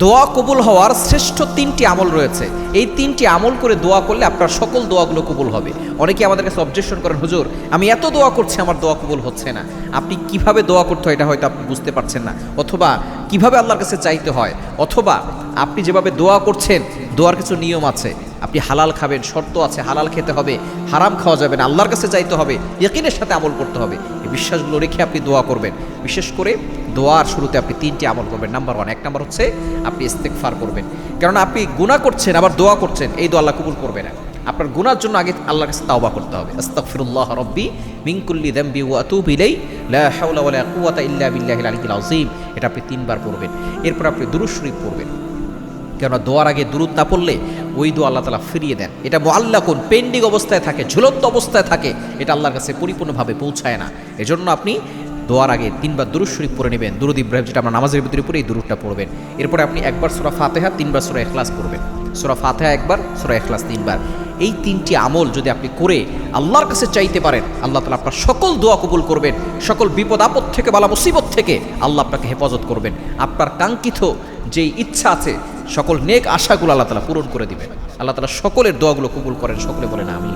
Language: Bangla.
দোয়া কবুল হওয়ার শ্রেষ্ঠ তিনটি আমল রয়েছে। এই তিনটি আমল করে দোয়া করলে আপনার সকল দোয়াগুলো কবুল হবে। অনেকে আমাদের কাছে অবজেকশন করেন, হুজুর আমি এত দোয়া করছি আমার দোয়া কবুল হচ্ছে না। আপনি কিভাবে দোয়া করতে হয় এটা হয়তো আপনি বুঝতে পারছেন না, অথবা কিভাবে আল্লাহর কাছে চাইতে হয়, অথবা আপনি যেভাবে দোয়া করছেন দোয়ার কিছু নিয়ম আছে। আপনি হালাল খাবেন, শর্ত আছে, হালাল খেতে হবে, হারাম খাওয়া যাবে না, আল্লাহর কাছে চাইতে হবে, ইয়াকিনের সাথে আমল করতে হবে। এই বিশ্বাসগুলো রেখে আপনি দোয়া করবেন। বিশেষ করে দোয়ার শুরুতে আপনি তিনটি আমল করবেন। নাম্বার 1, এক নাম্বার হচ্ছে আপনি ইস্তেগফার করবেন। কারণ আপনি গুনাহ করছেন আবার দোয়া করছেন, এই দোয়া আল্লাহ কবুল করবে না। আপনার গুনার জন্য আগে আল্লাহর কাছে তাওবা করতে হবে। আস্তাগফিরুল্লাহ রাব্বি মিন কুল্লি যামবি ওয়া আতুবু ইলাইহি লা হাওলা ওয়ালা কুওয়াতা ইল্লা বিল্লাহিল আলিয়্যিল আযীম। এটা আপনি 3 বার পড়বেন। এরপর আপনি দুরূদ শরীফ পড়বেন। কেননা দোয়ার আগে দুরূদ না পড়লে ওই দোয়া আল্লাহ তাআলা ফিরিয়ে দেন। এটা মুআল্লাকুন, পেন্ডিং অবস্থায় থাকে, ঝুলন্ত অবস্থায় থাকে, এটা আল্লাহর কাছে পরিপূর্ণভাবে পৌঁছায় না। এজন্য আপনি দোয়ার আগে 3 বার দুরূদ শরীফ পড়ে নেবেন। দুরূদ ইব্রাহিম, যেটা আমরা নামাজের ভিতরে পড়ি, এই দুরূদটা পড়বেন। এরপরে আপনি একবার সূরা ফাতিহা, 3 বার সূরা ইখলাস পড়বেন। সূরা ফাতিহা একবার, সূরা ইখলাস 3 বার। এই 3টি আমল যদি আপনি করে আল্লাহর কাছে চাইতে পারেন, আল্লাহ তাআলা আপনার সকল দোয়া কবুল করবেন। সকল বিপদ আপদ থেকে, বালা মুসিবত থেকে আল্লাহ আপনাকে হেফাজত করবেন। আপনার কাঙ্ক্ষিত যেই ইচ্ছা আছে, সকল নেক আশাগুলো আল্লাহ তাআলা পূরণ করে দিবেন। আল্লাহ তাআলা সকলের দোয়াগুলো কবুল করেন। সকলে বলেন আমিন।